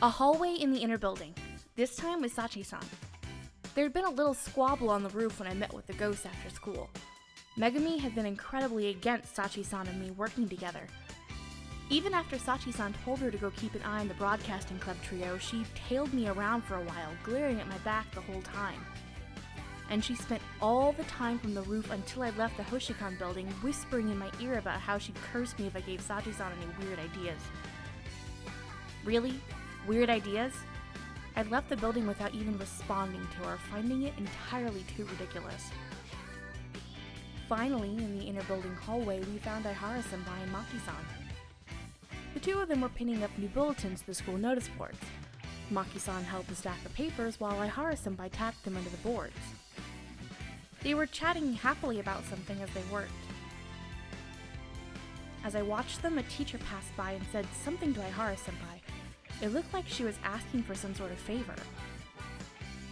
A hallway in the inner building, this time with Sachi-san. There had been a little squabble on the roof when I met with the ghost after school. Megami had been incredibly against Sachi-san and me working together. Even after Sachi-san told her to go keep an eye on the broadcasting club trio, she tailed me around for a while, glaring at my back the whole time. And she spent all the time from the roof until I left the Hoshikan building, whispering in my ear about how she'd curse me if I gave Sachi-san any weird ideas. Really? Weird ideas? I'd left the building without even responding to her, finding it entirely too ridiculous. Finally, in the inner building hallway, we found Aihara-senpai and Maki-san. The two of them were pinning up new bulletins to the school notice boards. Maki-san held the stack of papers while Aihara-senpai tacked them under the boards. They were chatting happily about something as they worked. As I watched them, a teacher passed by and said something to Aihara-senpai. It looked like she was asking for some sort of favor.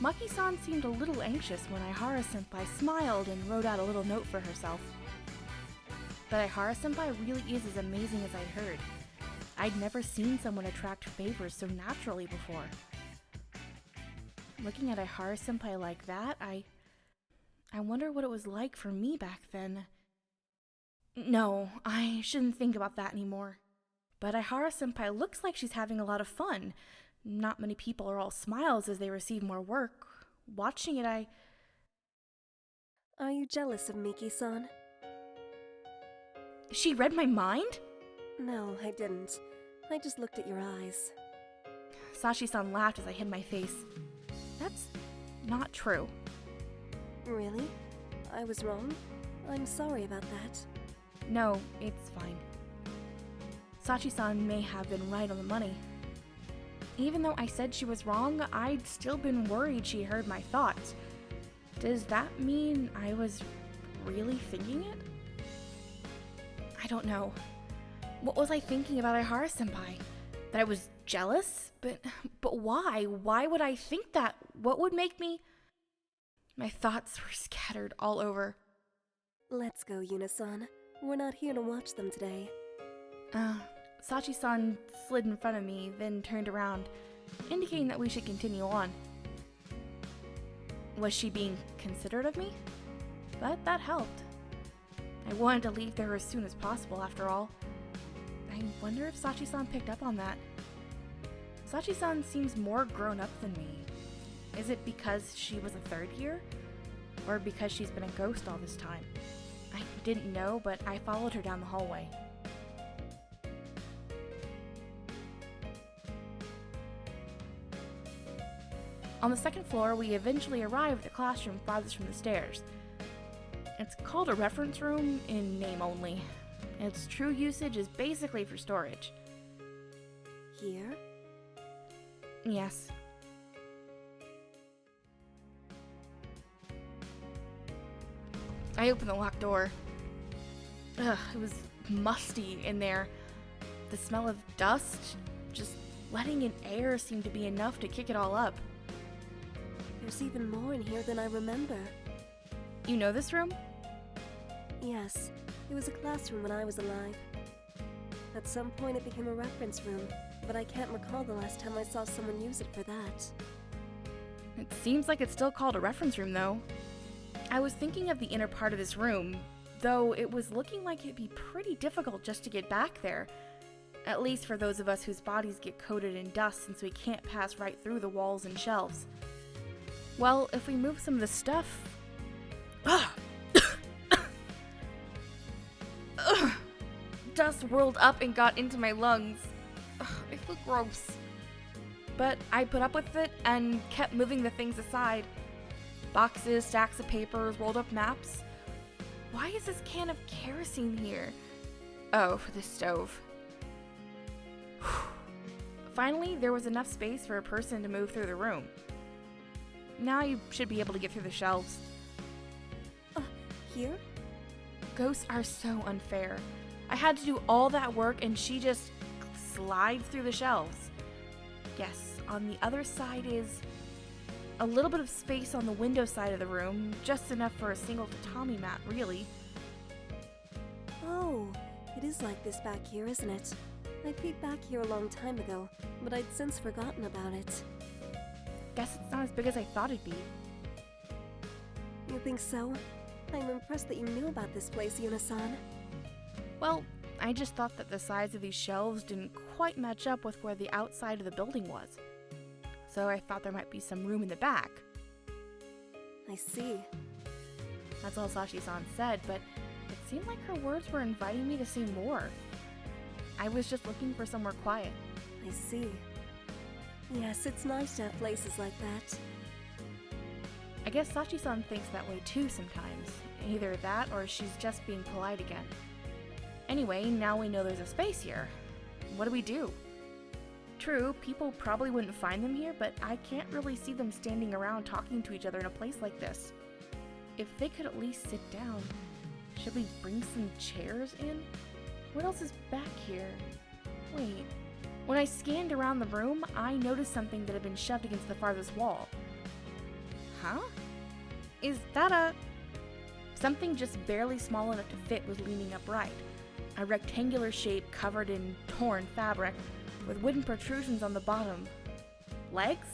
Maki-san seemed a little anxious when Aihara-senpai smiled and wrote out a little note for herself. But Aihara-senpai really is as amazing as I'd heard. I'd never seen someone attract favors so naturally before. Looking at Aihara-senpai like that, I wonder what it was like for me back then. No, I shouldn't think about that anymore. But Aihara-senpai looks like she's having a lot of fun. Not many people are all smiles as they receive more work. Watching it, Are you jealous of Miki-san? She read my mind? No, I didn't. I just looked at your eyes. Sachi-san laughed as I hid my face. That's not true. Really? I was wrong? I'm sorry about that. No, it's fine. Sachi-san may have been right on the money. Even though I said she was wrong, I'd still been worried she heard my thoughts. Does that mean I was really thinking it? I don't know. What was I thinking about Aihara-senpai? That I was jealous? But why? Why would I think that? What would make me... My thoughts were scattered all over. Let's go, Yuna-san. We're not here to watch them today. Sachi-san slid in front of me, then turned around, indicating that we should continue on. Was she being considerate of me? But that helped. I wanted to leave there as soon as possible, after all. I wonder if Sachi-san picked up on that. Sachi-san seems more grown up than me. Is it because she was a third year? Or because she's been a ghost all this time? I didn't know, but I followed her down the hallway. On the second floor, we eventually arrived at the classroom farthest from the stairs. It's called a reference room in name only. Its true usage is basically for storage. Here? Yes. I opened the locked door. Ugh, it was musty in there. The smell of dust, just letting in air seemed to be enough to kick it all up. There's even more in here than I remember. You know this room? Yes, it was a classroom when I was alive. At some point it became a reference room, but I can't recall the last time I saw someone use it for that. It seems like it's still called a reference room, though. I was thinking of the inner part of this room, though it was looking like it'd be pretty difficult just to get back there. At least for those of us whose bodies get coated in dust since we can't pass right through the walls and shelves. Well, if we move some of the stuff... Dust whirled up and got into my lungs. I feel gross. But I put up with it and kept moving the things aside. Boxes, stacks of papers, rolled up maps. Why is this can of kerosene here? Oh, for the stove. Finally, there was enough space for a person to move through the room. Now you should be able to get through the shelves. Here? Ghosts are so unfair. I had to do all that work and she just slides through the shelves. Yes, on the other side is a little bit of space on the window side of the room, just enough for a single tatami mat, really. Oh, it is like this back here, isn't it? I peeked back here a long time ago, but I'd since forgotten about it. Guess it's not as big as I thought it'd be. You think so? I'm impressed that you knew about this place, Yuna-san. Well, I just thought that the size of these shelves didn't quite match up with where the outside of the building was. So I thought there might be some room in the back. I see. That's all Sachi-san said, but it seemed like her words were inviting me to say more. I was just looking for somewhere quiet. I see. Yes, it's nice to have places like that. I guess Sachi-san thinks that way too sometimes. Either that or she's just being polite again. Anyway, now we know there's a space here. What do we do? True, people probably wouldn't find them here, but I can't really see them standing around talking to each other in a place like this. If they could at least sit down. Should we bring some chairs in? What else is back here? Wait. When I scanned around the room, I noticed something that had been shoved against the farthest wall. Huh? Is that a... Something just barely small enough to fit was leaning upright. A rectangular shape covered in torn fabric, with wooden protrusions on the bottom. Legs?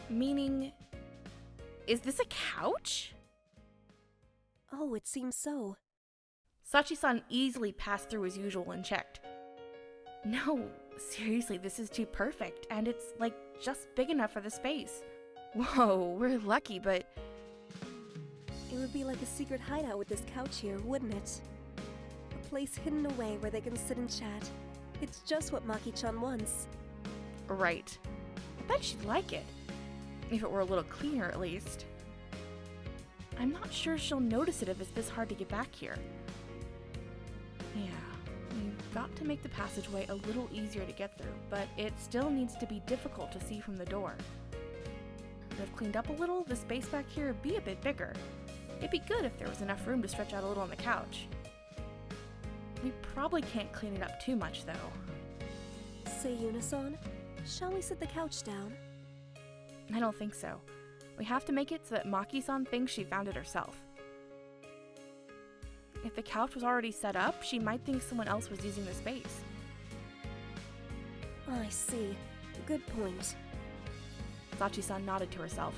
Meaning... Is this a couch? Oh, it seems so. Sachi-san easily passed through as usual and checked. No, seriously, this is too perfect, and it's, like, just big enough for the space. Whoa, we're lucky, but... It would be like a secret hideout with this couch here, wouldn't it? A place hidden away where they can sit and chat. It's just what Maki-chan wants. Right. I bet she'd like it. If it were a little cleaner, at least. I'm not sure she'll notice it if it's this hard to get back here. Yeah, we've got to make the passageway a little easier to get through, but it still needs to be difficult to see from the door. If I've cleaned up a little, the space back here would be a bit bigger. It'd be good if there was enough room to stretch out a little on the couch. We probably can't clean it up too much, though. Say, Yuna-san, shall we sit the couch down? I don't think so. We have to make it so that Maki-san thinks she found it herself. If the couch was already set up, she might think someone else was using the space. I see. Good point. Sachi-san nodded to herself.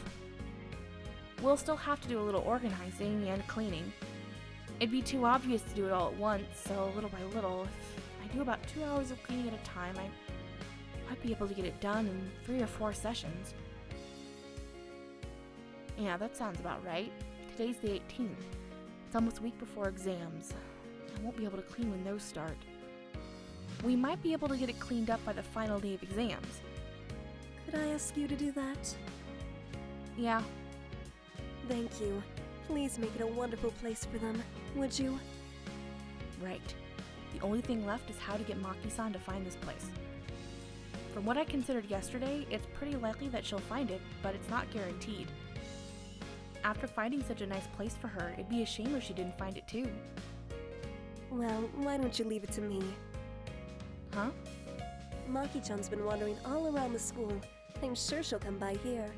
We'll still have to do a little organizing and cleaning. It'd be too obvious to do it all at once, so little by little, if I do about 2 hours of cleaning at a time, I might be able to get it done in 3 or 4 sessions. Yeah, that sounds about right. Today's the 18th. It's almost a week before exams. I won't be able to clean when those start. We might be able to get it cleaned up by the final day of exams. Could I ask you to do that? Yeah. Thank you. Please make it a wonderful place for them, would you? Right. The only thing left is how to get Maki-san to find this place. From what I considered yesterday, it's pretty likely that she'll find it, but it's not guaranteed. After finding such a nice place for her, it'd be a shame if she didn't find it too. Well, why don't you leave it to me? Huh? Maki-chan's been wandering all around the school. I'm sure she'll come by here.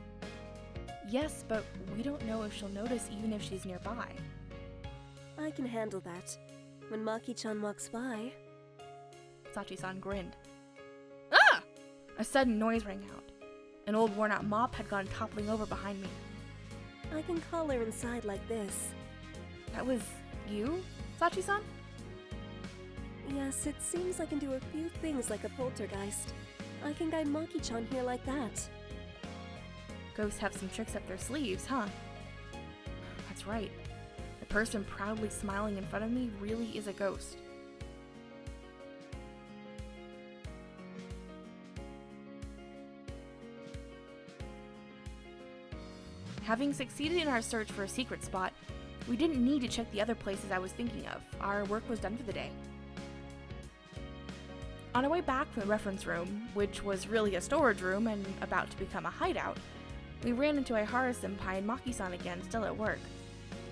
Yes, but we don't know if she'll notice even if she's nearby. I can handle that. When Maki-chan walks by... Sachi-san grinned. Ah! A sudden noise rang out. An old worn-out mop had gone toppling over behind me. I can call her inside like this. That was you, Sachi-san? Yes, it seems I can do a few things like a poltergeist. I can guide Maki-chan here like that. Ghosts have some tricks up their sleeves, huh? That's right. The person proudly smiling in front of me really is a ghost. Having succeeded in our search for a secret spot, we didn't need to check the other places I was thinking of. Our work was done for the day. On our way back from the reference room, which was really a storage room and about to become a hideout, we ran into Aihara-senpai and Maki-san again, still at work.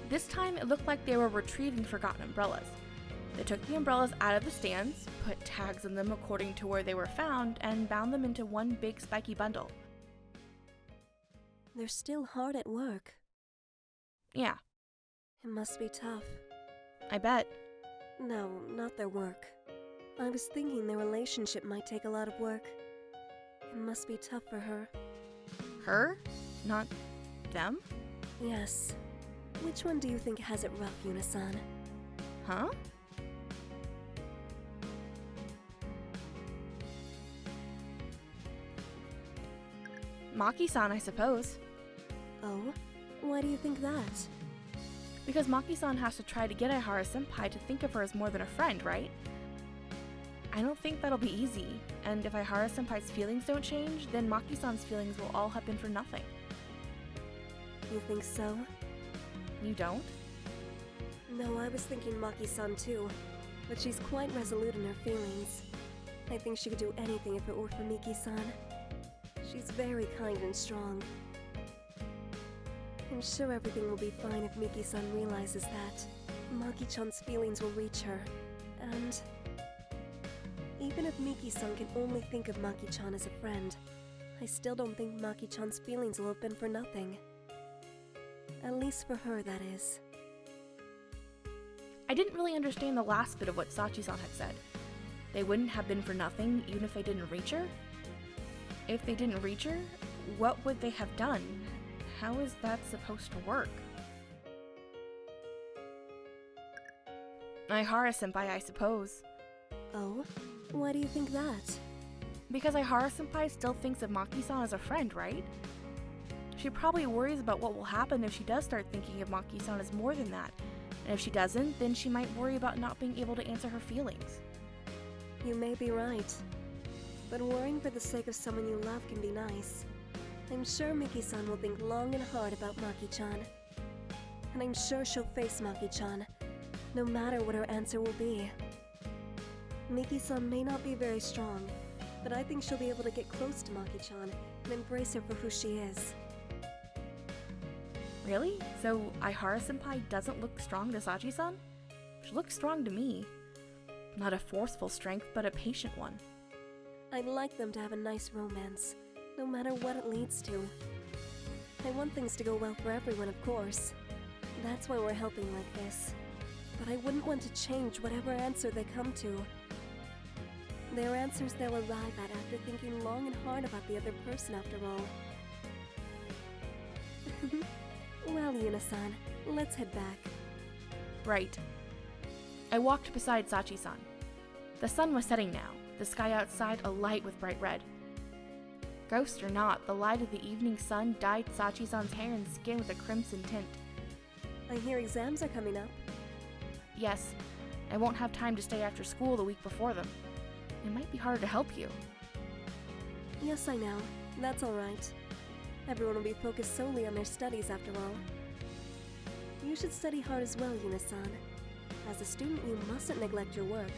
This time, it looked like they were retrieving forgotten umbrellas. They took the umbrellas out of the stands, put tags on them according to where they were found, and bound them into one big spiky bundle. They're still hard at work. Yeah. It must be tough. I bet. No, not their work. I was thinking their relationship might take a lot of work. It must be tough for her. Her? Not them? Yes. Which one do you think has it rough, Yuna-san? Huh? Maki-san, I suppose. Oh? Why do you think that? Because Maki-san has to try to get Aihara-senpai to think of her as more than a friend, right? I don't think that'll be easy, and if Aihara-senpai's feelings don't change, then Maki-san's feelings will all have been for nothing. You think so? You don't? No, I was thinking Maki-san too, but she's quite resolute in her feelings. I think she could do anything if it were for Miki-san. She's very kind and strong. I'm sure everything will be fine if Miki-san realizes that. Maki-chan's feelings will reach her, and even if Miki-san can only think of Maki-chan as a friend, I still don't think Maki-chan's feelings will have been for nothing. At least for her, that is. I didn't really understand the last bit of what Sachi-san had said. They wouldn't have been for nothing even if they didn't reach her? If they didn't reach her, what would they have done? How is that supposed to work? Aihara-senpai, I suppose. Oh? Why do you think that? Because Aihara-senpai still thinks of Maki-san as a friend, right? She probably worries about what will happen if she does start thinking of Maki-san as more than that. And if she doesn't, then she might worry about not being able to answer her feelings. You may be right. But worrying for the sake of someone you love can be nice. I'm sure Miki-san will think long and hard about Maki-chan. And I'm sure she'll face Maki-chan, no matter what her answer will be. Miki-san may not be very strong, but I think she'll be able to get close to Maki-chan and embrace her for who she is. Really? So Aihara-senpai doesn't look strong to Sachi-san? She looks strong to me. Not a forceful strength, but a patient one. I'd like them to have a nice romance, no matter what it leads to. I want things to go well for everyone, of course. That's why we're helping like this. But I wouldn't want to change whatever answer they come to. They're answers they'll arrive at after thinking long and hard about the other person, after all. Well, Yuna-san, let's head back. Right. I walked beside Sachi-san. The sun was setting now, the sky outside alight with bright red. Ghost or not, the light of the evening sun dyed Sachi-san's hair and skin with a crimson tint. I hear exams are coming up. Yes, I won't have time to stay after school the week before them. It might be harder to help you. Yes, I know. That's alright. Everyone will be focused solely on their studies after all. You should study hard as well, Yuna-san. As a student, you mustn't neglect your work.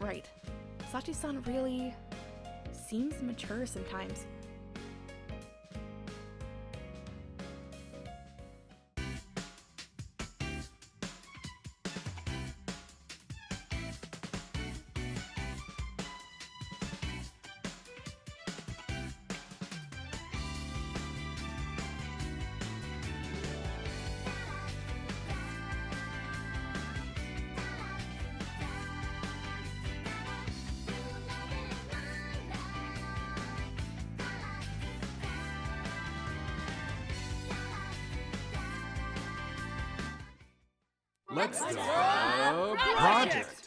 Right. Sachi-san really seems mature sometimes. Let's do a project!